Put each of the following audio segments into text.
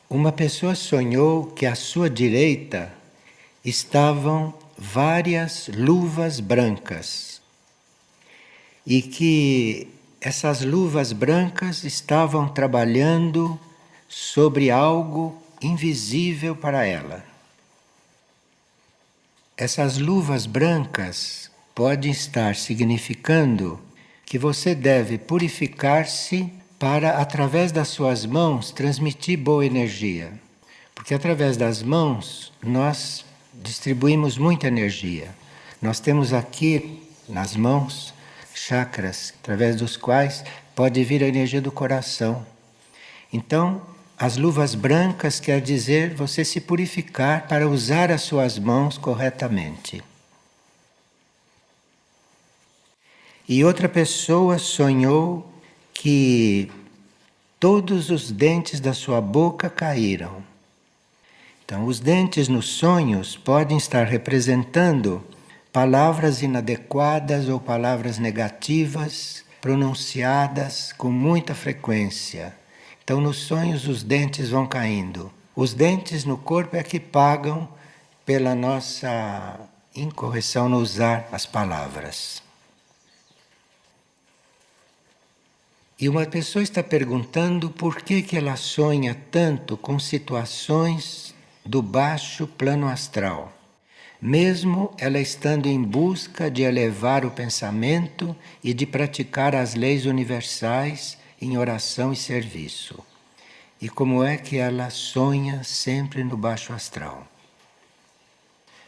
Uma pessoa sonhou que à sua direita estavam várias luvas brancas e que essas luvas brancas estavam trabalhando sobre algo invisível para ela. Essas luvas brancas podem estar significando que você deve purificar-se para, através das suas mãos, transmitir boa energia. Porque através das mãos nós distribuímos muita energia. Nós temos aqui nas mãos chakras, através dos quais pode vir a energia do coração. Então, as luvas brancas quer dizer você se purificar para usar as suas mãos corretamente. E outra pessoa sonhou que todos os dentes da sua boca caíram. Então, os dentes nos sonhos podem estar representando palavras inadequadas ou palavras negativas pronunciadas com muita frequência. Então, nos sonhos, os dentes vão caindo. Os dentes no corpo é que pagam pela nossa incorreção no usar as palavras. E uma pessoa está perguntando por que ela sonha tanto com situações do baixo plano astral, mesmo ela estando em busca de elevar o pensamento e de praticar as leis universais em oração e serviço. E como é que ela sonha sempre no baixo astral?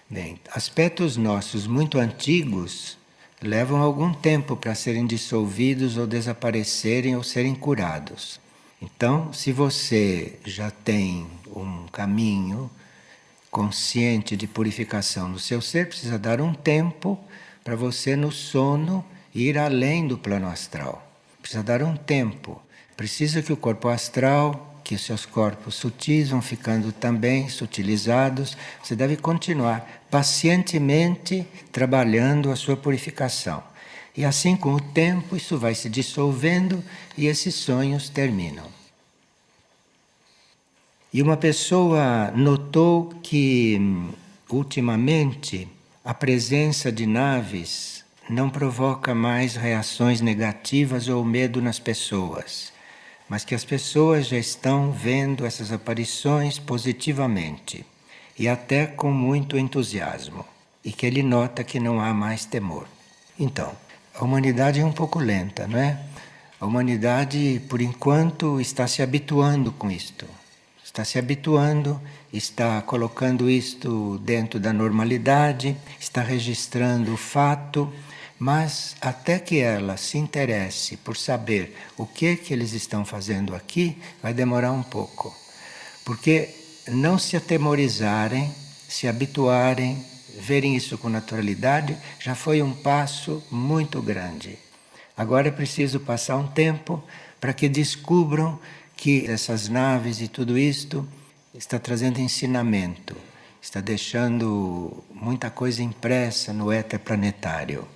Bem, aspectos nossos muito antigos levam algum tempo para serem dissolvidos ou desaparecerem ou serem curados. Então, se você já tem um caminho consciente de purificação no seu ser, precisa dar um tempo para você no sono ir além do plano astral. Precisa dar um tempo. Precisa que o corpo astral, que os seus corpos sutis vão ficando também sutilizados. Você deve continuar pacientemente trabalhando a sua purificação. E assim, com o tempo, isso vai se dissolvendo e esses sonhos terminam. E uma pessoa notou que, ultimamente, a presença de naves não provoca mais reações negativas ou medo nas pessoas, mas que as pessoas já estão vendo essas aparições positivamente e até com muito entusiasmo, e que ele nota que não há mais temor. Então, a humanidade é um pouco lenta, não é? A humanidade, por enquanto, está se habituando com isto. Está se habituando, está colocando isto dentro da normalidade, está registrando o fato, mas até que ela se interesse por saber o que eles estão fazendo aqui, vai demorar um pouco. Porque não se atemorizarem, se habituarem, verem isso com naturalidade, já foi um passo muito grande. Agora é preciso passar um tempo para que descubram que essas naves e tudo isto está trazendo ensinamento, está deixando muita coisa impressa no éter planetário.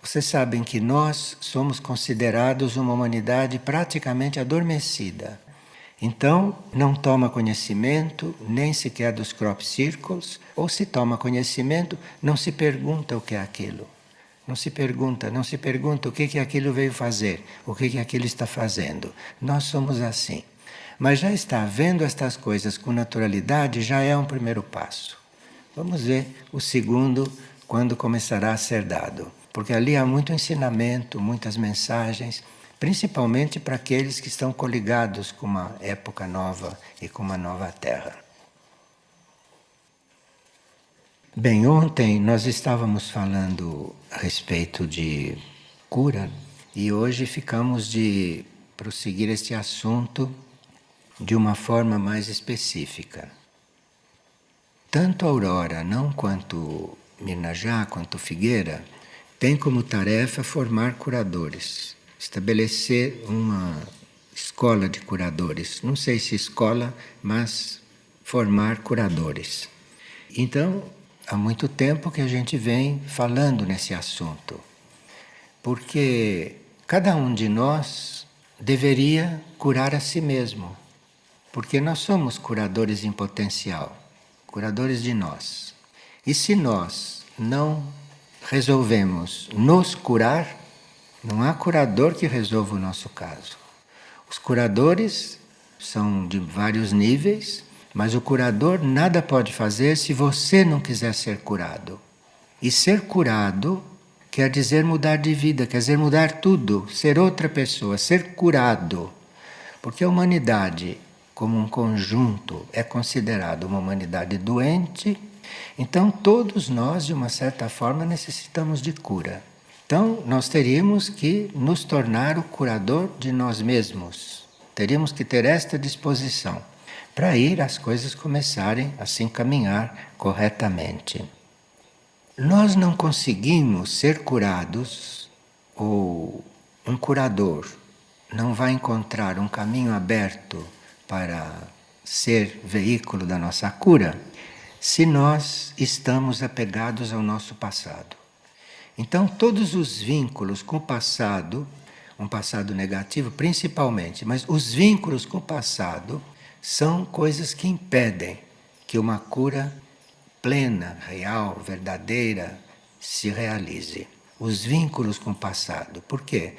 Vocês sabem que nós somos considerados uma humanidade praticamente adormecida. Então, não toma conhecimento nem sequer dos crop circles, ou se toma conhecimento, não se pergunta o que é aquilo. Não se pergunta o que aquilo veio fazer, o que aquilo está fazendo. Nós somos assim. Mas já está vendo estas coisas com naturalidade, já é um primeiro passo. Vamos ver o segundo, quando começará a ser dado. Porque ali há muito ensinamento, muitas mensagens, principalmente para aqueles que estão coligados com uma época nova e com uma nova terra. Bem, ontem nós estávamos falando a respeito de cura e hoje ficamos de prosseguir este assunto de uma forma mais específica. Tanto a Aurora, não quanto Mirnajá, quanto Figueira, tem como tarefa formar curadores, estabelecer uma escola de curadores. Não sei se escola, mas formar curadores. Então, há muito tempo que a gente vem falando nesse assunto, porque cada um de nós deveria curar a si mesmo, Porque nós somos curadores em potencial, curadores de nós. E se nós não resolvemos nos curar, não há curador que resolva o nosso caso. Os curadores são de vários níveis, mas o curador nada pode fazer se você não quiser ser curado. E ser curado quer dizer mudar de vida, quer dizer mudar tudo, ser outra pessoa, ser curado. Porque a humanidade, como um conjunto, é considerada uma humanidade doente, então todos nós, de uma certa forma, necessitamos de cura. Então, nós teríamos que nos tornar o curador de nós mesmos. Teríamos que ter esta disposição para ir as coisas começarem a se encaminhar corretamente. Nós não conseguimos ser curados, ou um curador não vai encontrar um caminho aberto para ser veículo da nossa cura, se nós estamos apegados ao nosso passado. Então, todos os vínculos com o passado, um passado negativo principalmente, mas os vínculos com o passado são coisas que impedem que uma cura plena, real, verdadeira se realize. Os vínculos com o passado. Por quê?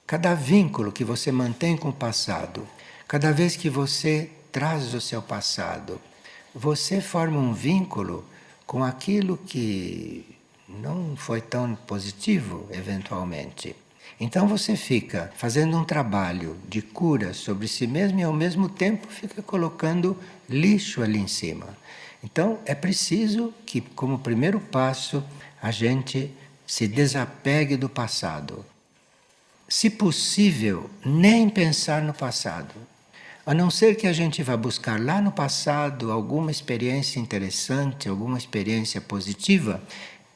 Cada vínculo que você mantém com o passado, cada vez que você traz o seu passado, você forma um vínculo com aquilo que não foi tão positivo, eventualmente. Então você fica fazendo um trabalho de cura sobre si mesmo e ao mesmo tempo fica colocando lixo ali em cima. Então é preciso que, como primeiro passo, a gente se desapegue do passado. Se possível, nem pensar no passado. A não ser que a gente vá buscar lá no passado alguma experiência interessante, alguma experiência positiva,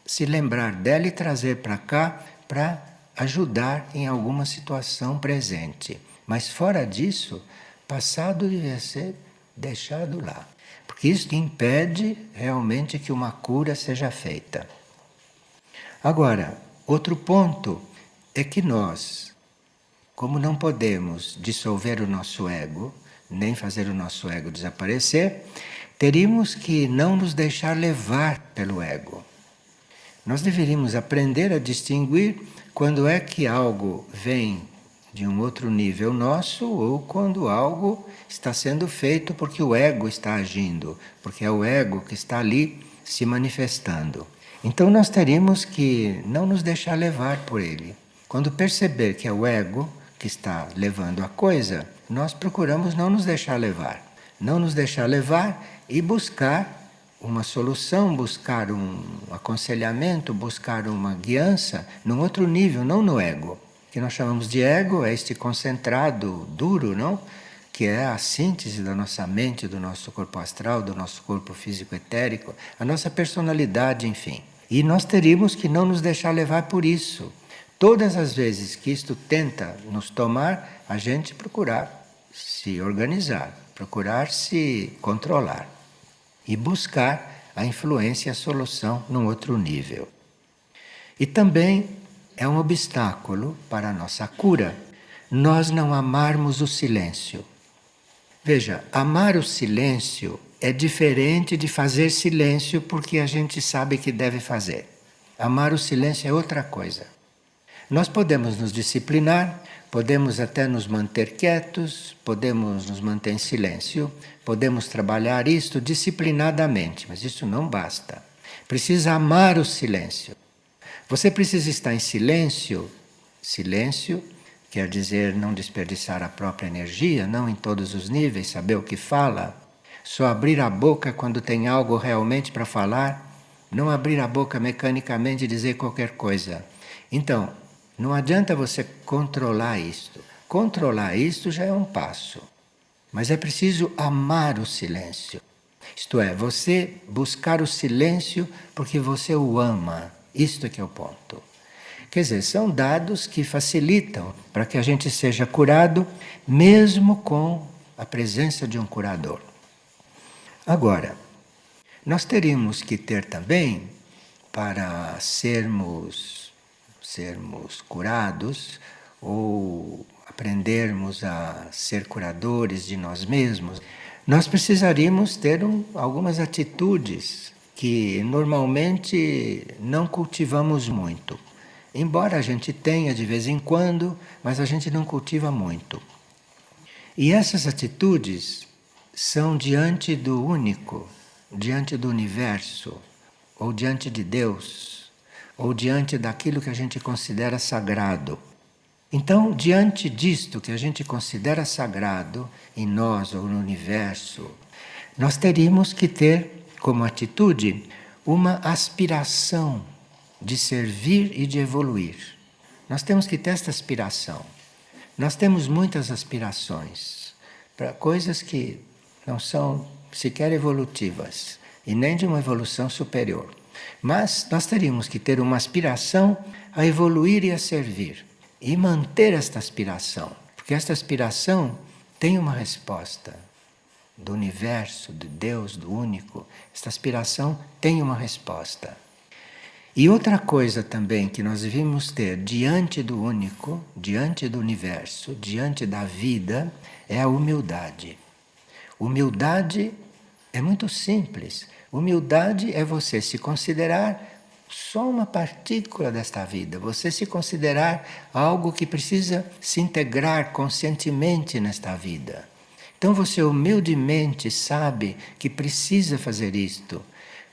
se lembrar dela e trazer para cá para ajudar em alguma situação presente. Mas fora disso, passado deve ser deixado lá. Porque isso impede realmente que uma cura seja feita. Agora, outro ponto é que nós, como não podemos dissolver o nosso ego, nem fazer o nosso ego desaparecer, teríamos que não nos deixar levar pelo ego. Nós deveríamos aprender a distinguir quando é que algo vem de um outro nível nosso ou quando algo está sendo feito porque o ego está agindo, porque é o ego que está ali se manifestando. Então nós teríamos que não nos deixar levar por ele. Quando perceber que é o ego que está levando a coisa, nós procuramos não nos deixar levar. Não nos deixar levar e buscar uma solução, buscar um aconselhamento, buscar uma guiança num outro nível, não no ego. O que nós chamamos de ego é este concentrado duro, não? Que é a síntese da nossa mente, do nosso corpo astral, do nosso corpo físico etérico, a nossa personalidade, enfim. E nós teríamos que não nos deixar levar por isso. Todas as vezes que isto tenta nos tomar, a gente procurar se organizar, procurar se controlar e buscar a influência e a solução num outro nível. E também é um obstáculo para a nossa cura nós não amarmos o silêncio. Veja, amar o silêncio é diferente de fazer silêncio porque a gente sabe que deve fazer. Amar o silêncio é outra coisa. Nós podemos nos disciplinar, podemos até nos manter quietos, podemos nos manter em silêncio, podemos trabalhar isto disciplinadamente, mas isso não basta. Precisa amar o silêncio. Você precisa estar em silêncio. Silêncio quer dizer não desperdiçar a própria energia, não em todos os níveis, saber o que fala. Só abrir a boca quando tem algo realmente para falar, não abrir a boca mecanicamente e dizer qualquer coisa. Então, não adianta você controlar isto. Controlar isto já é um passo. Mas é preciso amar o silêncio. Isto é, você buscar o silêncio porque você o ama. Isto é que é o ponto. Quer dizer, são dados que facilitam para que a gente seja curado, mesmo com a presença de um curador. Agora, nós teríamos que ter também, para sermos curados ou aprendermos a ser curadores de nós mesmos, nós precisaríamos ter algumas atitudes que normalmente não cultivamos muito. Embora a gente tenha de vez em quando, mas a gente não cultiva muito. E essas atitudes são diante do único, diante do universo, ou diante de Deus, ou diante daquilo que a gente considera sagrado. Então, diante disto que a gente considera sagrado em nós ou no universo, nós teríamos que ter como atitude uma aspiração de servir e de evoluir. Nós temos que ter esta aspiração. Nós temos muitas aspirações para coisas que não são sequer evolutivas e nem de uma evolução superior. Mas nós teríamos que ter uma aspiração a evoluir e a servir. E manter esta aspiração, porque esta aspiração tem uma resposta do universo, de Deus, do único. Esta aspiração tem uma resposta. E outra coisa também que nós devemos ter diante do único, diante do universo, diante da vida, é a humildade. Humildade é muito simples. Humildade é você se considerar só uma partícula desta vida, você se considerar algo que precisa se integrar conscientemente nesta vida. Então você humildemente sabe que precisa fazer isto.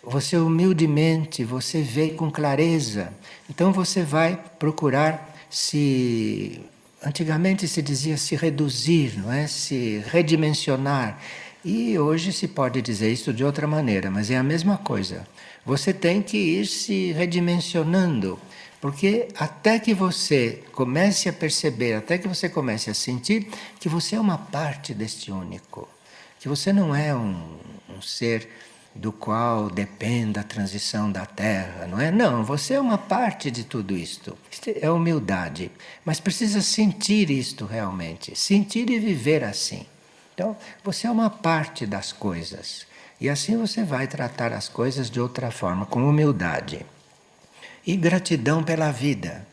Você humildemente, você vê com clareza. Então você vai procurar se... Antigamente se dizia se reduzir, não é? Se redimensionar. E hoje se pode dizer isso de outra maneira, mas é a mesma coisa. Você tem que ir se redimensionando, porque até que você comece a perceber, até que você comece a sentir que você é uma parte deste único, que você não é um ser do qual depende a transição da Terra, não é? Não, você é uma parte de tudo isto. Isto é humildade, mas precisa sentir isto realmente, sentir e viver assim. Então, você é uma parte das coisas. E assim você vai tratar as coisas de outra forma, com humildade. E gratidão pela vida.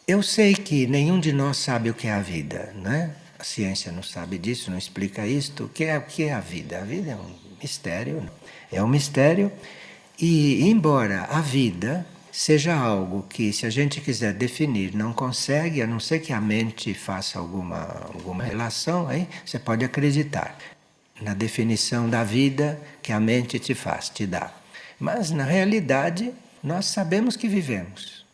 Eu sei que nenhum de nós sabe o que é a vida, né? A ciência não sabe disso, não explica isto. O que é a vida? A vida é um mistério. É um mistério. E embora a vida seja algo que, se a gente quiser definir, não consegue, a não ser que a mente faça alguma relação, aí você pode acreditar na definição da vida que a mente te dá. Mas, na realidade, nós sabemos que vivemos.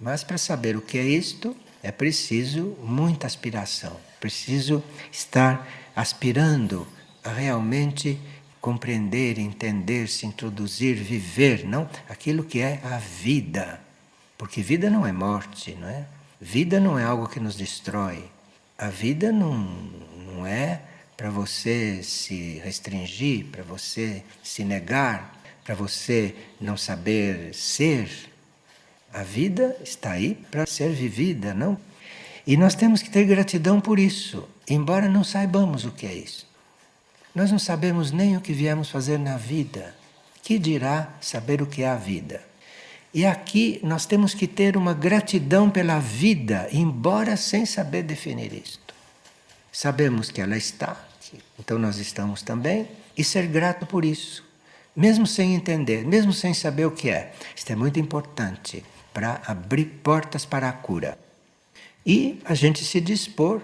Mas, para saber o que é isto, é preciso muita aspiração. Preciso estar aspirando a realmente compreender, entender, se introduzir, viver, não? Aquilo que é a vida. Porque vida não é morte, não é? Vida não é algo que nos destrói. A vida não é para você se restringir, para você se negar, para você não saber ser. A vida está aí para ser vivida, não? E nós temos que ter gratidão por isso, embora não saibamos o que é isso. Nós não sabemos nem o que viemos fazer na vida. Que dirá saber o que é a vida? E aqui nós temos que ter uma gratidão pela vida, embora sem saber definir isto. Sabemos que ela está, então nós estamos também, e ser grato por isso, mesmo sem entender, mesmo sem saber o que é. Isto é muito importante para abrir portas para a cura. E a gente se dispor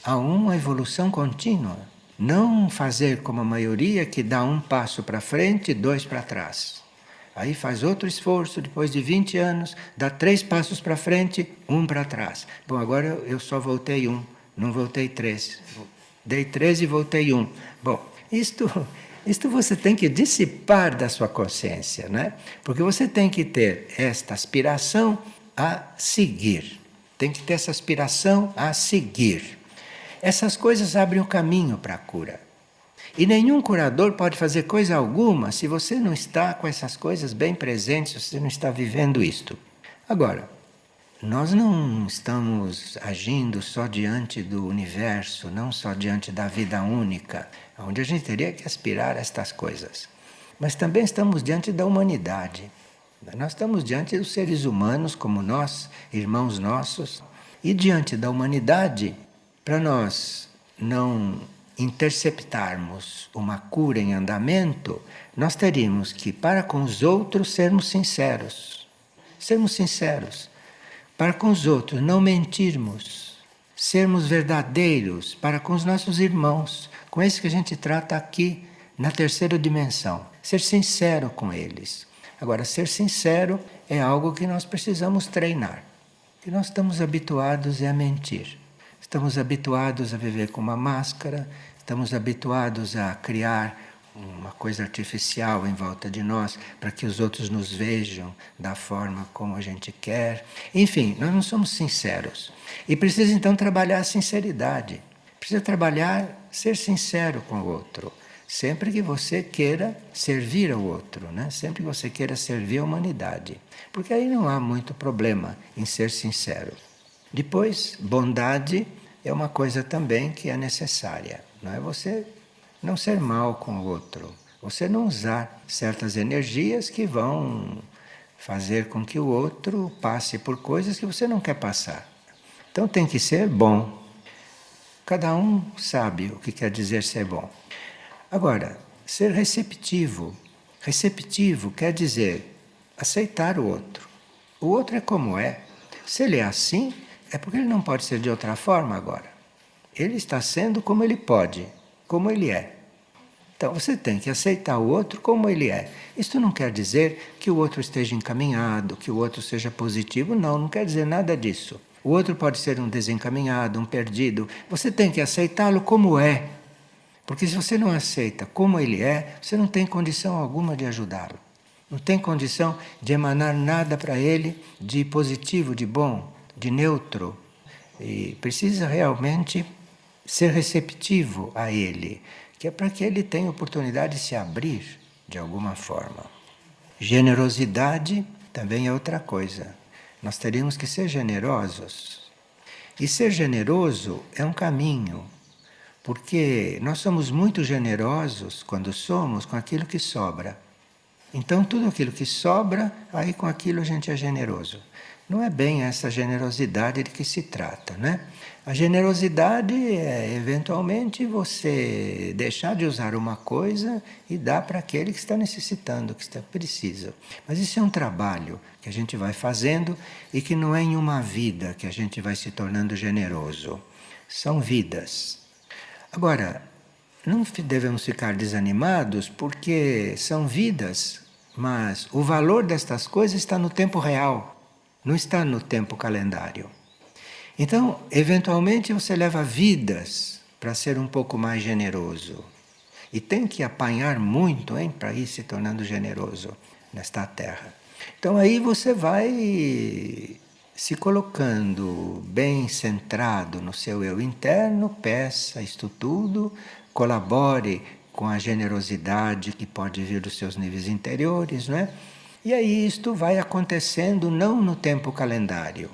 a uma evolução contínua, não fazer como a maioria que dá um passo para frente e 2 para trás. Aí faz outro esforço, depois de 20 anos, dá 3 passos para frente, 1 para trás. Bom, agora eu só voltei 1. Não voltei 3. Dei 3 e voltei 1. Bom, isto você tem que dissipar da sua consciência, né? Porque você tem que ter esta aspiração a seguir. Tem que ter essa aspiração a seguir. Essas coisas abrem o caminho para a cura. E nenhum curador pode fazer coisa alguma se você não está com essas coisas bem presentes, se você não está vivendo isto. Agora, nós não estamos agindo só diante do universo, não só diante da vida única, onde a gente teria que aspirar a estas coisas. Mas também estamos diante da humanidade. Nós estamos diante dos seres humanos como nós, irmãos nossos, e diante da humanidade, para nós não interceptarmos uma cura em andamento, nós teríamos que, para com os outros, sermos sinceros. Sermos sinceros. Para com os outros, não mentirmos. Sermos verdadeiros para com os nossos irmãos, com esses que a gente trata aqui na terceira dimensão. Ser sincero com eles. Agora, ser sincero é algo que nós precisamos treinar. Que nós estamos habituados a mentir. Estamos habituados a viver com uma máscara, estamos habituados a criar uma coisa artificial em volta de nós para que os outros nos vejam da forma como a gente quer. Enfim, nós não somos sinceros. E precisa então trabalhar a sinceridade. Precisa trabalhar ser sincero com o outro. Sempre que você queira servir ao outro, né? Sempre que você queira servir a humanidade. Porque aí não há muito problema em ser sincero. Depois, bondade é uma coisa também que é necessária. Não é você não ser mal com o outro. Você não usar certas energias que vão fazer com que o outro passe por coisas que você não quer passar. Então tem que ser bom. Cada um sabe o que quer dizer ser bom. Agora, ser receptivo. Receptivo quer dizer aceitar o outro. O outro é como é. Se ele é assim, é porque ele não pode ser de outra forma agora. Ele está sendo como ele pode, como ele é. Então você tem que aceitar o outro como ele é. Isto não quer dizer que o outro esteja encaminhado, que o outro seja positivo. Não, não quer dizer nada disso. O outro pode ser um desencaminhado, um perdido. Você tem que aceitá-lo como é. Porque se você não aceita como ele é, você não tem condição alguma de ajudá-lo. Não tem condição de emanar nada para ele de positivo, de bom, de neutro. E precisa realmente ser receptivo a ele, que é para que ele tenha oportunidade de se abrir de alguma forma. Generosidade também é outra coisa. Nós teríamos que ser generosos. E ser generoso é um caminho, porque nós somos muito generosos quando somos com aquilo que sobra. Então, tudo aquilo que sobra, aí com aquilo a gente é generoso. Não é bem essa generosidade de que se trata, né? A generosidade é, eventualmente, você deixar de usar uma coisa e dar para aquele que está necessitando, que está precisa. Mas isso é um trabalho que a gente vai fazendo e que não é em uma vida que a gente vai se tornando generoso. São vidas. Agora, não devemos ficar desanimados porque são vidas, mas o valor destas coisas está no tempo real, não está no tempo calendário. Então, eventualmente você leva vidas para ser um pouco mais generoso. E tem que apanhar muito, hein, para ir se tornando generoso nesta terra. Então aí você vai se colocando bem centrado no seu eu interno, peça isto tudo, colabore com a generosidade que pode vir dos seus níveis interiores, não é? E aí isto vai acontecendo não no tempo calendário.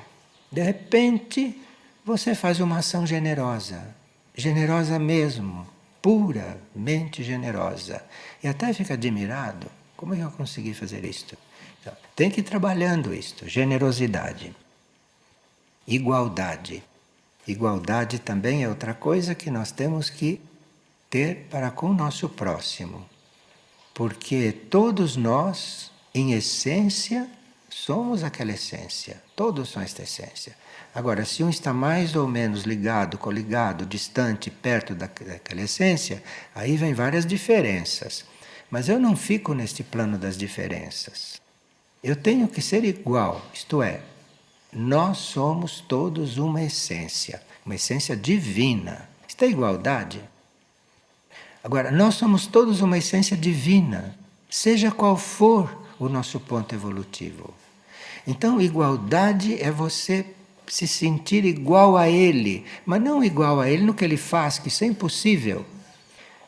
De repente, você faz uma ação generosa, generosa mesmo, puramente generosa. E até fica admirado, como é que eu consegui fazer isto? Então, tem que ir trabalhando isto, generosidade. Igualdade. Igualdade também é outra coisa que nós temos que ter para com o nosso próximo. Porque todos nós, em essência, somos aquela essência. Todos são esta essência. Agora, se um está mais ou menos ligado, coligado, distante, perto daquela essência, aí vem várias diferenças. Mas eu não fico neste plano das diferenças. Eu tenho que ser igual, isto é, nós somos todos uma essência divina. Isto é igualdade. Agora, nós somos todos uma essência divina, seja qual for o nosso ponto evolutivo. Então, igualdade é você se sentir igual a ele, mas não igual a ele no que ele faz, que isso é impossível.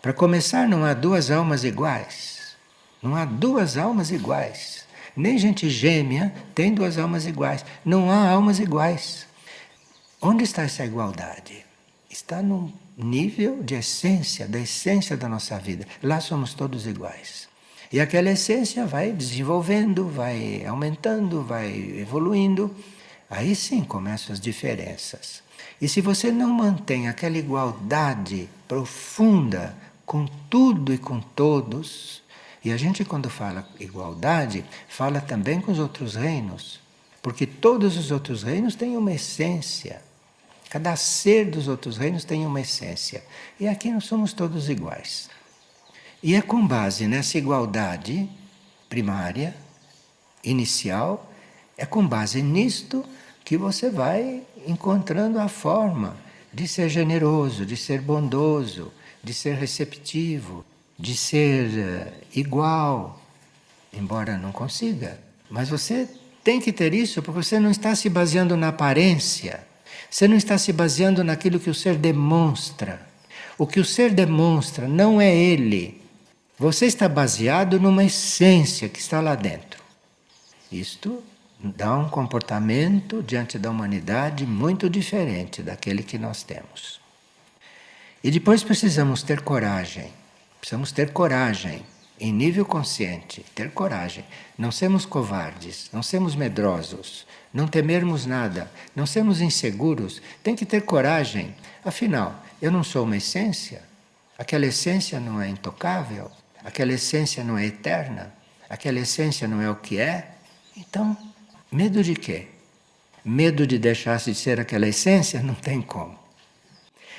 Para começar, não há duas almas iguais. Não há duas almas iguais. Nem gente gêmea tem duas almas iguais. Não há almas iguais. Onde está essa igualdade? Está no nível de essência, da essência da nossa vida. Lá somos todos iguais. E aquela essência vai desenvolvendo, vai aumentando, vai evoluindo. Aí sim começam as diferenças. E se você não mantém aquela igualdade profunda com tudo e com todos, e a gente quando fala igualdade, fala também com os outros reinos, porque todos os outros reinos têm uma essência. Cada ser dos outros reinos tem uma essência. E aqui nós somos todos iguais. E é com base nessa igualdade primária, inicial, é com base nisto que você vai encontrando a forma de ser generoso, de ser bondoso, de ser receptivo, de ser igual, embora não consiga. Mas você tem que ter isso porque você não está se baseando na aparência, você não está se baseando naquilo que o ser demonstra. O que o ser demonstra não é ele. Você está baseado numa essência que está lá dentro. Isto dá um comportamento diante da humanidade muito diferente daquele que nós temos. E depois precisamos ter coragem. Precisamos ter coragem em nível consciente, ter coragem. Não sermos covardes, não sermos medrosos, não temermos nada, não sermos inseguros. Tem que ter coragem. Afinal, eu não sou uma essência. Aquela essência não é intocável. Aquela essência não é eterna. Aquela essência não é o que é. Então, medo de quê? Medo de deixar-se de ser aquela essência? Não tem como.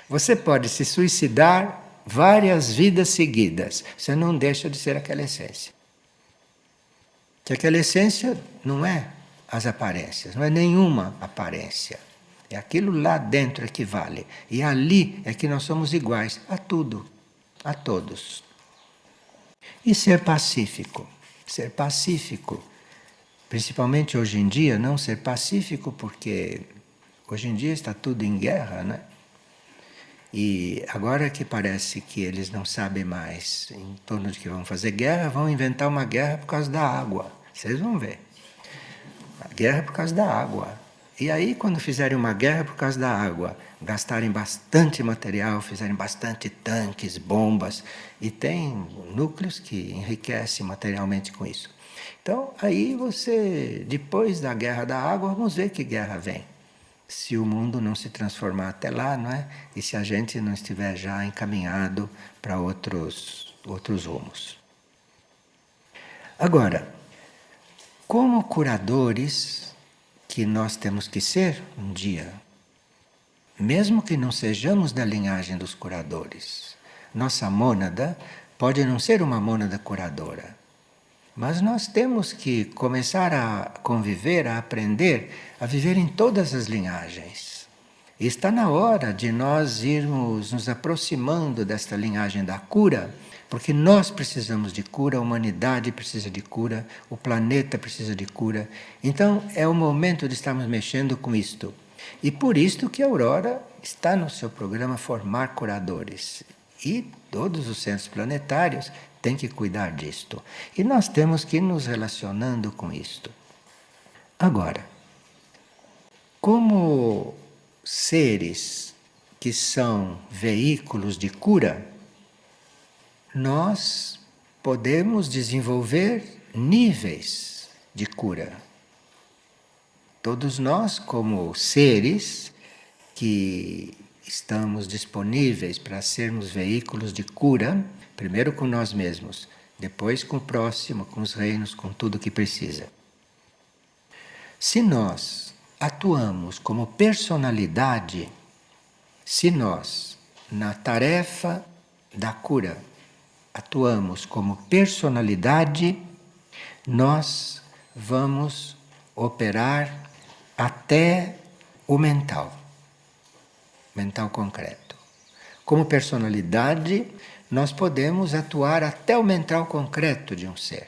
Você pode se suicidar várias vidas seguidas. Você não deixa de ser aquela essência. Que aquela essência não é as aparências, não é nenhuma aparência. É aquilo lá dentro que vale. E ali é que nós somos iguais a tudo, a todos. E ser pacífico. Ser pacífico. Principalmente hoje em dia, não ser pacífico, porque hoje em dia está tudo em guerra, né? E agora que parece que eles não sabem mais em torno de que vão fazer guerra, vão inventar uma guerra por causa da água. Vocês vão ver. A guerra é por causa da água. E aí, quando fizerem uma guerra por causa da água, gastarem bastante material, fizerem bastante tanques, bombas, e tem núcleos que enriquecem materialmente com isso. Então, aí você, depois da guerra da água, vamos ver que guerra vem. Se o mundo não se transformar até lá, não é? E se a gente não estiver já encaminhado para outros rumos. Agora, como curadores que nós temos que ser um dia, mesmo que não sejamos da linhagem dos curadores, nossa mônada pode não ser uma mônada curadora, mas nós temos que começar a conviver, a aprender, a viver em todas as linhagens. E está na hora de nós irmos nos aproximando desta linhagem da cura, porque nós precisamos de cura, a humanidade precisa de cura, o planeta precisa de cura. Então é o momento de estarmos mexendo com isto. E por isto que a Aurora está no seu programa Formar Curadores. E todos os centros planetários têm que cuidar disto. E nós temos que ir nos relacionando com isto. Agora, como seres que são veículos de cura, nós podemos desenvolver níveis de cura. Todos nós, como seres que estamos disponíveis para sermos veículos de cura, primeiro com nós mesmos, depois com o próximo, com os reinos, com tudo que precisa. Se nós atuamos como personalidade, se nós, na tarefa da cura, atuamos como personalidade, nós vamos operar até o mental concreto. Como personalidade, nós podemos atuar até o mental concreto de um ser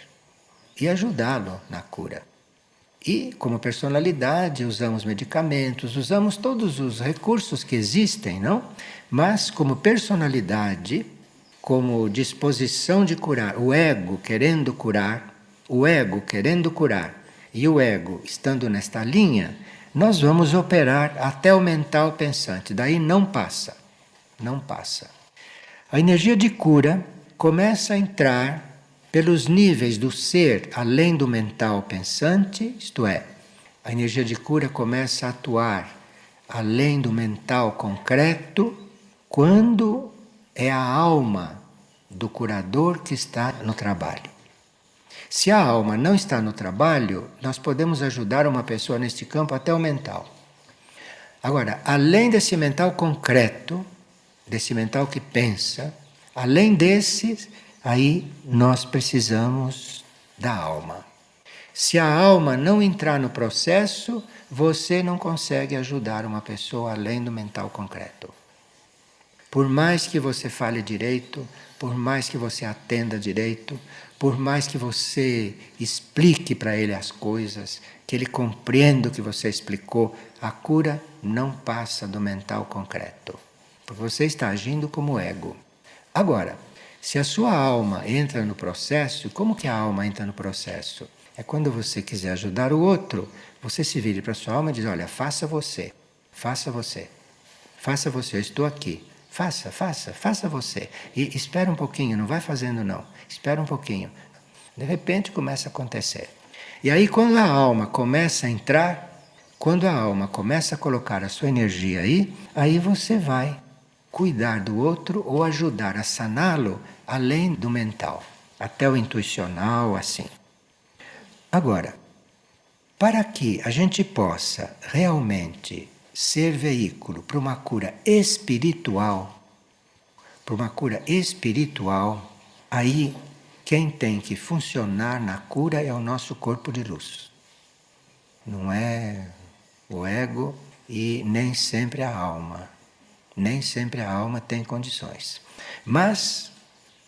e ajudá-lo na cura. E, como personalidade, usamos medicamentos, usamos todos os recursos que existem, não? Mas, como personalidade, como disposição de curar, o ego querendo curar e o ego estando nesta linha, nós vamos operar até o mental pensante. Daí não passa. Não passa. A energia de cura começa a entrar pelos níveis do ser além do mental pensante, isto é, a energia de cura começa a atuar além do mental concreto, quando é a alma do curador que está no trabalho. Se a alma não está no trabalho, nós podemos ajudar uma pessoa neste campo até o mental. Agora, além desse mental concreto, desse mental que pensa, além desse, aí nós precisamos da alma. Se a alma não entrar no processo, você não consegue ajudar uma pessoa além do mental concreto. Por mais que você fale direito, por mais que você atenda direito, por mais que você explique para ele as coisas, que ele compreenda o que você explicou, a cura não passa do mental concreto. Porque você está agindo como ego. Agora, se a sua alma entra no processo, como que a alma entra no processo? É quando você quiser ajudar o outro, você se vira para a sua alma e diz, olha, faça você, faça você, faça você, eu estou aqui. Faça, faça, faça você. E espera um pouquinho, não vai fazendo não. Espera um pouquinho. De repente começa a acontecer. E aí quando a alma começa a entrar, quando a alma começa a colocar a sua energia aí você vai cuidar do outro ou ajudar a saná-lo além do mental, até o intuicional, assim. Agora, para que a gente possa realmente ser veículo para uma cura espiritual, aí quem tem que funcionar na cura é o nosso corpo de luz. Não é o ego e nem sempre a alma. Nem sempre a alma tem condições. Mas,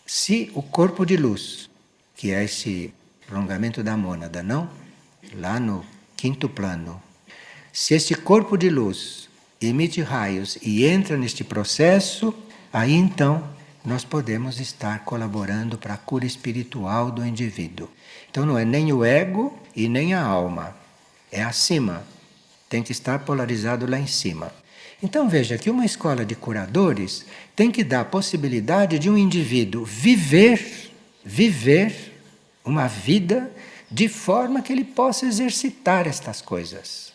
se o corpo de luz, que é esse prolongamento da mônada, não? Lá no quinto plano. Se esse corpo de luz emite raios e entra neste processo, aí então nós podemos estar colaborando para a cura espiritual do indivíduo. Então não é nem o ego e nem a alma. É acima. Tem que estar polarizado lá em cima. Então veja que uma escola de curadores tem que dar a possibilidade de um indivíduo viver uma vida de forma que ele possa exercitar estas coisas.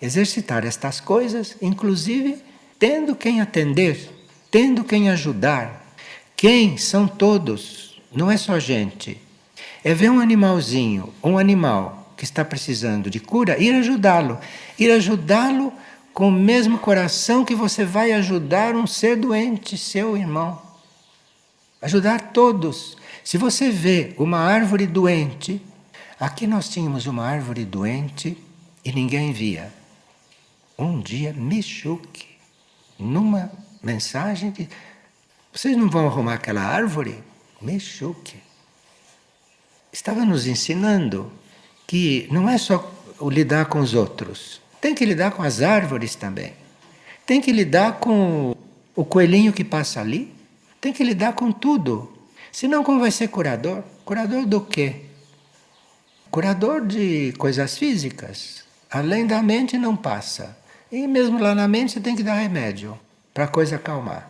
Exercitar estas coisas, inclusive tendo quem atender, tendo quem ajudar. Quem são todos, não é só gente. É ver um animalzinho, um animal que está precisando de cura, ir ajudá-lo. Ir ajudá-lo com o mesmo coração que você vai ajudar um ser doente, seu irmão. Ajudar todos. Se você vê uma árvore doente, aqui nós tínhamos uma árvore doente e ninguém via. Um dia, Michuque, numa mensagem de... Vocês não vão arrumar aquela árvore? Michuque. Estava nos ensinando que não é só o lidar com os outros. Tem que lidar com as árvores também. Tem que lidar com o coelhinho que passa ali. Tem que lidar com tudo. Senão como vai ser curador? Curador do quê? Curador de coisas físicas. Além da mente não passa. E mesmo lá na mente você tem que dar remédio para a coisa acalmar.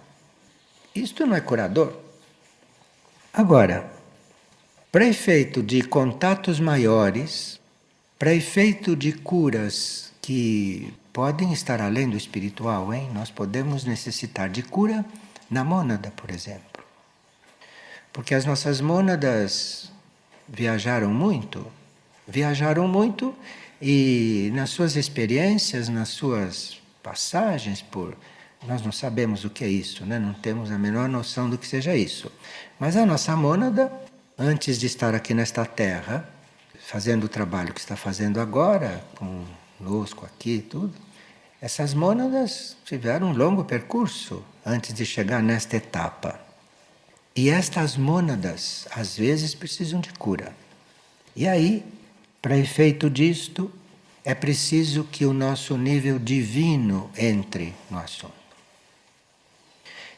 Isto não é curador. Agora, para efeito de contatos maiores, para efeito de curas que podem estar além do espiritual, hein? Nós podemos necessitar de cura na mônada, por exemplo. Porque as nossas mônadas viajaram muito e nas suas experiências, nas suas passagens por... Nós não sabemos o que é isso, né? Não temos a menor noção do que seja isso. Mas a nossa mônada, antes de estar aqui nesta terra, fazendo o trabalho que está fazendo agora, conosco aqui e tudo, essas mônadas tiveram um longo percurso antes de chegar nesta etapa. E estas mônadas, às vezes, precisam de cura. E aí, para efeito disto, é preciso que o nosso nível divino entre no assunto.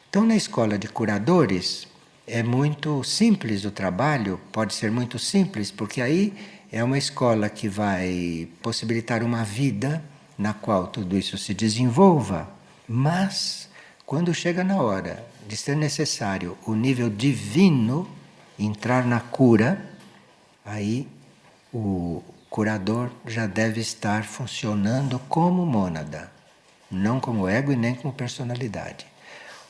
Então, na escola de curadores, é muito simples o trabalho, pode ser muito simples, porque aí é uma escola que vai possibilitar uma vida na qual tudo isso se desenvolva, mas quando chega na hora de ser necessário o nível divino entrar na cura, aí o curador já deve estar funcionando como mônada, não como ego e nem como personalidade.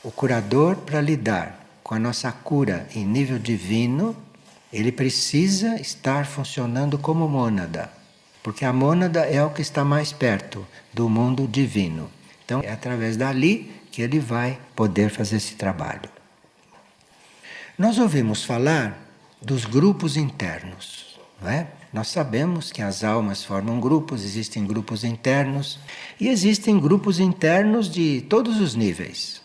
O curador, para lidar com a nossa cura em nível divino, ele precisa estar funcionando como mônada, porque a mônada é o que está mais perto do mundo divino. Então é através dali que ele vai poder fazer esse trabalho. Nós ouvimos falar dos grupos internos, não é? Nós sabemos que as almas formam grupos, existem grupos internos e existem grupos internos de todos os níveis.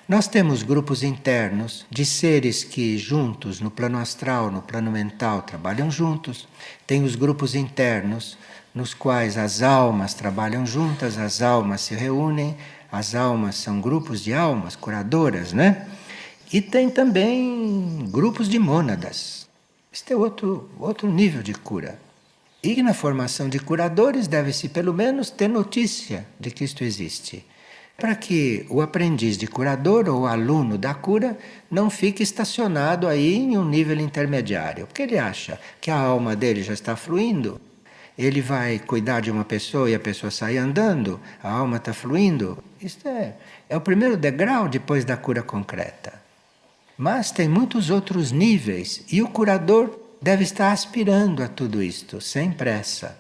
Nós temos grupos internos de seres que juntos, no plano astral, no plano mental, trabalham juntos. Tem os grupos internos nos quais as almas trabalham juntas, as almas se reúnem, as almas são grupos de almas curadoras, né? E tem também grupos de mônadas. Este é outro nível de cura. E na formação de curadores deve-se pelo menos ter notícia de que isto existe, para que o aprendiz de curador ou o aluno da cura não fique estacionado aí em um nível intermediário. Porque ele acha que a alma dele já está fluindo, ele vai cuidar de uma pessoa e a pessoa sai andando, a alma está fluindo. Isto é o primeiro degrau depois da cura concreta. Mas tem muitos outros níveis e o curador deve estar aspirando a tudo isto, sem pressa.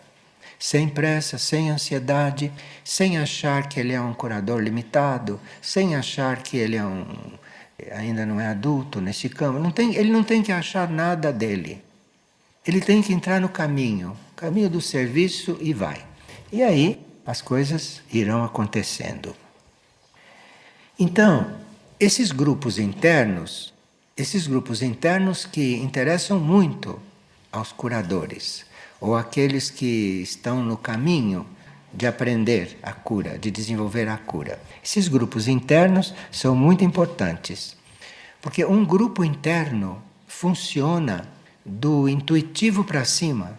Sem pressa, sem ansiedade, sem achar que ele é um curador limitado, sem achar que ele ainda não é adulto nesse campo. Ele não tem que achar nada dele. Ele tem que entrar no caminho do serviço e vai. E aí as coisas irão acontecendo. Então, esses grupos internos que interessam muito aos curadores, ou aqueles que estão no caminho de aprender a cura, de desenvolver a cura. Esses grupos internos são muito importantes, porque um grupo interno funciona do intuitivo para cima,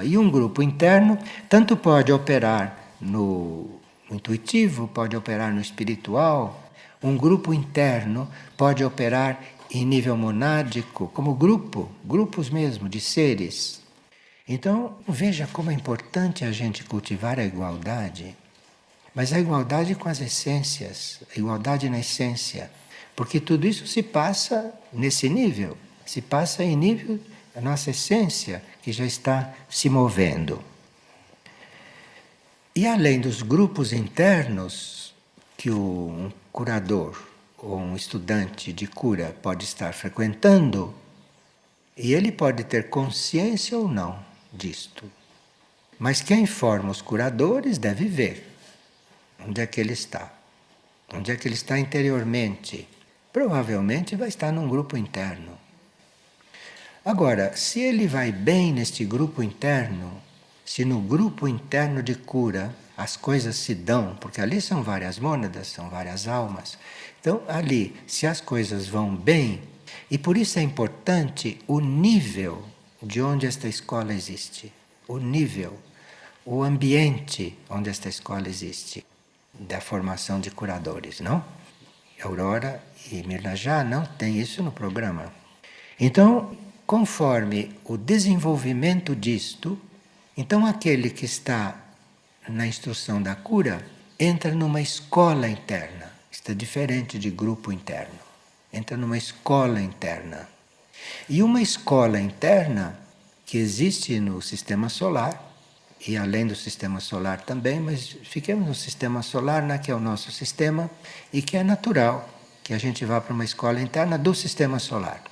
E um grupo interno tanto pode operar no intuitivo, pode operar no espiritual. Um grupo interno pode operar em nível monádico, como grupos mesmo de seres. Então, veja como é importante a gente cultivar a igualdade, mas a igualdade com as essências, a igualdade na essência, porque tudo isso se passa nesse nível, se passa em nível da nossa essência, que já está se movendo. E além dos grupos internos que um curador ou um estudante de cura pode estar frequentando, e ele pode ter consciência ou não disto. Mas quem forma os curadores deve ver onde é que ele está. Onde é que ele está interiormente. Provavelmente vai estar num grupo interno. Agora, se ele vai bem neste grupo interno, se no grupo interno de cura as coisas se dão, porque ali são várias mônadas, são várias almas. Então, ali, se as coisas vão bem, e por isso é importante o nível de onde esta escola existe, o nível, o ambiente onde esta escola existe, da formação de curadores, não? Aurora e Mirna já não tem isso no programa. Então, conforme o desenvolvimento disto, então aquele que está na instrução da cura entra numa escola interna. Isto é diferente de grupo interno. Entra numa escola interna. E uma escola interna que existe no sistema solar, e além do sistema solar também, mas fiquemos no sistema solar, né, que é o nosso sistema, e que é natural que a gente vá para uma escola interna do sistema solar.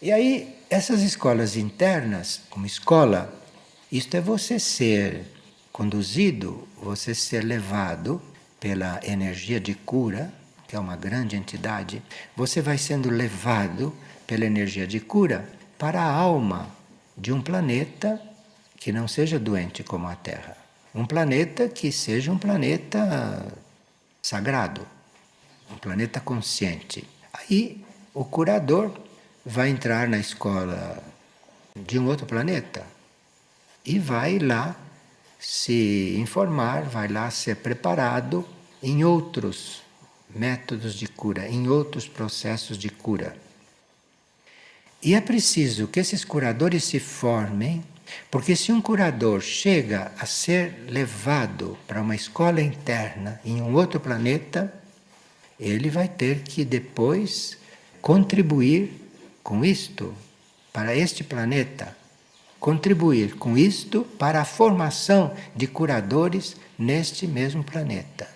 E aí, essas escolas internas, como escola, isto é você ser conduzido, você ser levado pela energia de cura, que é uma grande entidade, você vai sendo levado pela energia de cura para a alma de um planeta que não seja doente como a Terra. Um planeta que seja um planeta sagrado, um planeta consciente. Aí o curador vai entrar na escola de um outro planeta e vai lá se informar, vai lá ser preparado em outros métodos de cura, em outros processos de cura. E é preciso que esses curadores se formem, porque se um curador chega a ser levado para uma escola interna em um outro planeta, ele vai ter que depois contribuir com isto para este planeta, contribuir com isto para a formação de curadores neste mesmo planeta.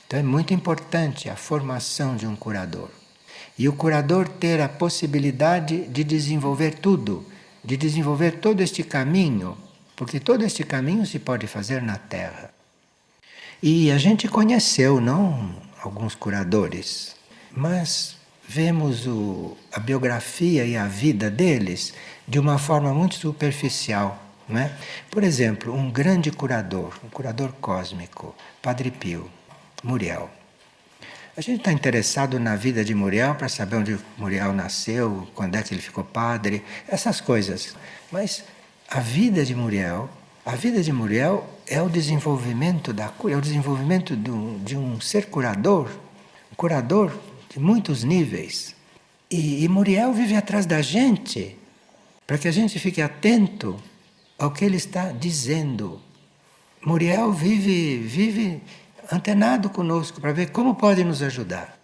Então é muito importante a formação de um curador. E o curador ter a possibilidade de desenvolver tudo, de desenvolver todo este caminho, porque todo este caminho se pode fazer na Terra. E a gente conheceu, não, alguns curadores, mas vemos a biografia e a vida deles de uma forma muito superficial, não é? Por exemplo, um grande curador, um curador cósmico, Padre Pio, Muriel. A gente está interessado na vida de Muriel para saber onde Muriel nasceu, quando é que ele ficou padre, essas coisas. Mas a vida de Muriel é o desenvolvimento da cura, é o desenvolvimento de um ser curador, um curador de muitos níveis. E Muriel vive atrás da gente, para que a gente fique atento ao que ele está dizendo. Muriel vive antenado conosco para ver como pode nos ajudar.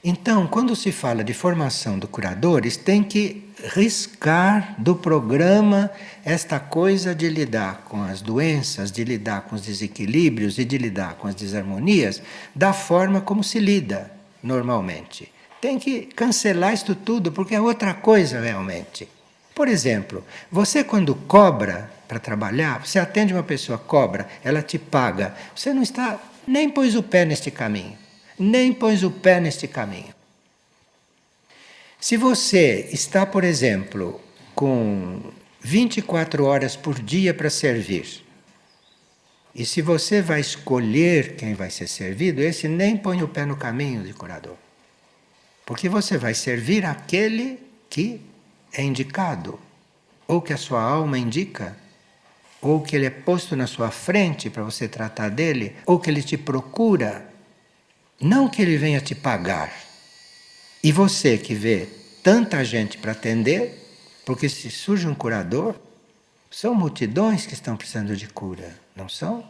Então, quando se fala de formação de curadores, tem que riscar do programa esta coisa de lidar com as doenças, de lidar com os desequilíbrios e de lidar com as desarmonias da forma como se lida normalmente. Tem que cancelar isto tudo, porque é outra coisa realmente. Por exemplo, você quando cobra para trabalhar, você atende uma pessoa, cobra, ela te paga. Você não está, nem pôs o pé neste caminho. Nem pôs o pé neste caminho. Se você está, por exemplo, com 24 horas por dia para servir, e se você vai escolher quem vai ser servido, esse nem põe o pé no caminho de curador. Porque você vai servir aquele que é indicado, ou que a sua alma indica, ou que ele é posto na sua frente para você tratar dele, ou que ele te procura, não que ele venha te pagar. E você que vê tanta gente para atender, porque se surge um curador, são multidões que estão precisando de cura, não são?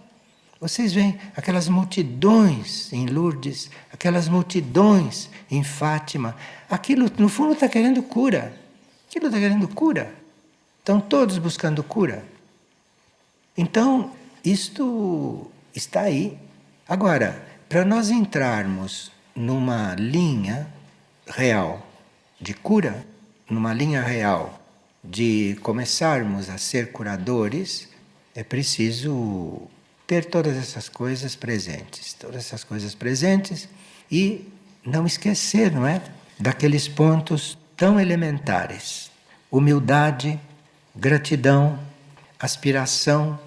Vocês veem aquelas multidões em Lourdes, aquelas multidões em Fátima, aquilo no fundo está querendo cura. Aquilo está querendo cura. Estão todos buscando cura. Então, isto está aí. Agora, para nós entrarmos numa linha real de cura, numa linha real de começarmos a ser curadores, é preciso ter todas essas coisas presentes e não esquecer, não é? Daqueles pontos tão elementares: humildade, gratidão, aspiração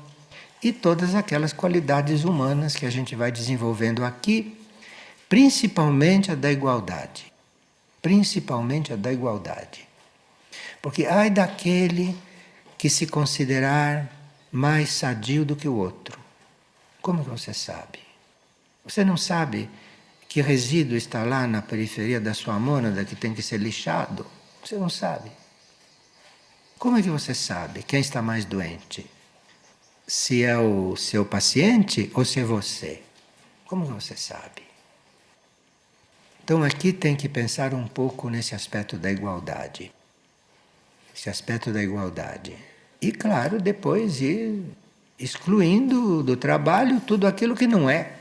e todas aquelas qualidades humanas que a gente vai desenvolvendo aqui, principalmente a da igualdade. Principalmente a da igualdade. Porque ai daquele que se considerar mais sadio do que o outro. Como que você sabe? Você não sabe que resíduo está lá na periferia da sua mônada que tem que ser lixado? Você não sabe. Como é que você sabe quem está mais doente? Se é o seu paciente ou se é você? Como que você sabe? Então aqui tem que pensar um pouco nesse aspecto da igualdade. Esse aspecto da igualdade. E claro, depois ir excluindo do trabalho tudo aquilo que não é.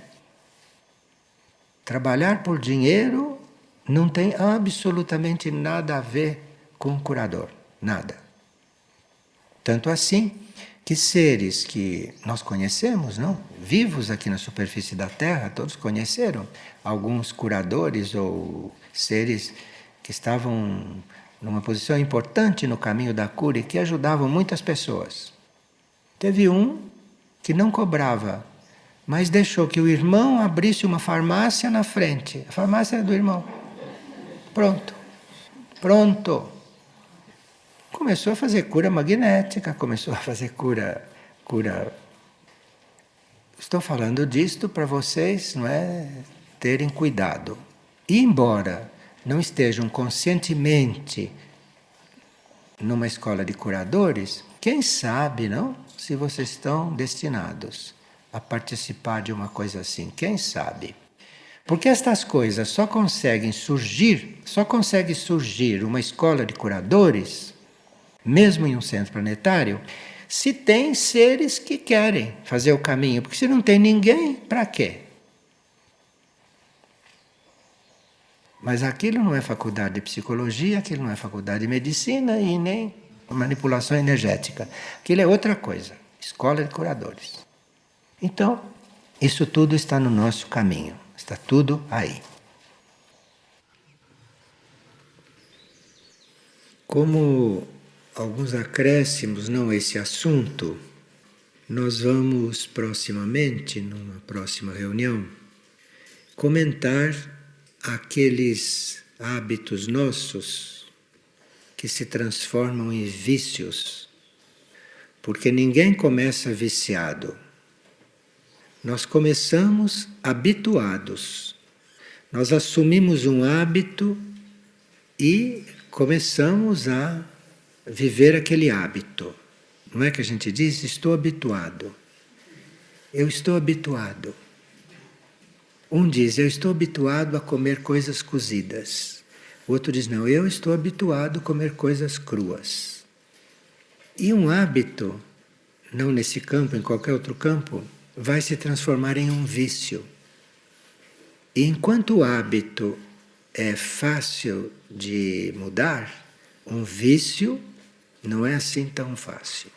Trabalhar por dinheiro não tem absolutamente nada a ver com o curador. Nada. Tanto assim que seres que nós conhecemos, não? Vivos aqui na superfície da Terra, todos conheceram alguns curadores ou seres que estavam numa posição importante no caminho da cura e que ajudavam muitas pessoas. Teve um que não cobrava, mas deixou que o irmão abrisse uma farmácia na frente. A farmácia era do irmão. Pronto. Pronto. Começou a fazer cura magnética, começou a fazer cura. Estou falando disto para vocês, não é, terem cuidado. E embora não estejam conscientemente numa escola de curadores, quem sabe, não? Se vocês estão destinados a participar de uma coisa assim, quem sabe? Porque estas coisas só consegue surgir uma escola de curadores, mesmo em um centro planetário, se tem seres que querem fazer o caminho. Porque se não tem ninguém, para quê? Mas aquilo não é faculdade de psicologia, aquilo não é faculdade de medicina e nem manipulação energética. Aquilo é outra coisa, escola de curadores. Então, isso tudo está no nosso caminho, está tudo aí. Como alguns acréscimos não a esse assunto, nós vamos proximamente, numa próxima reunião, comentar aqueles hábitos nossos que se transformam em vícios, porque ninguém começa viciado. Nós começamos habituados. Nós assumimos um hábito e começamos a viver aquele hábito. Não é que a gente diz, estou habituado. Eu estou habituado. Um diz, eu estou habituado a comer coisas cozidas. O outro diz, não, eu estou habituado a comer coisas cruas. E um hábito, não nesse campo, em qualquer outro campo, vai se transformar em um vício. E enquanto o hábito é fácil de mudar, um vício não é assim tão fácil.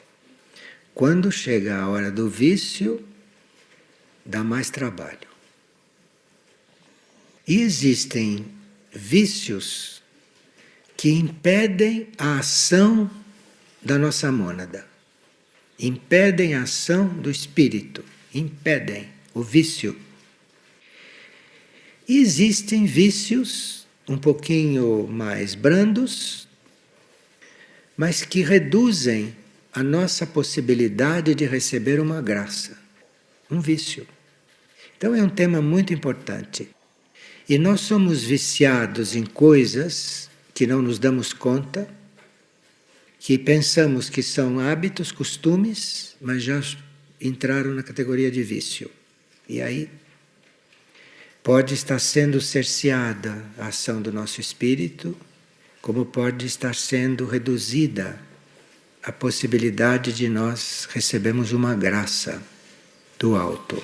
Quando chega a hora do vício, dá mais trabalho. E existem vícios que impedem a ação da nossa mônada, impedem a ação do espírito, impedem o vício. E existem vícios um pouquinho mais brandos, mas que reduzem a nossa possibilidade de receber uma graça, um vício. Então é um tema muito importante. E nós somos viciados em coisas que não nos damos conta, que pensamos que são hábitos, costumes, mas já entraram na categoria de vício. E aí pode estar sendo cerceada a ação do nosso espírito, como pode estar sendo reduzida a possibilidade de nós recebermos uma graça do alto.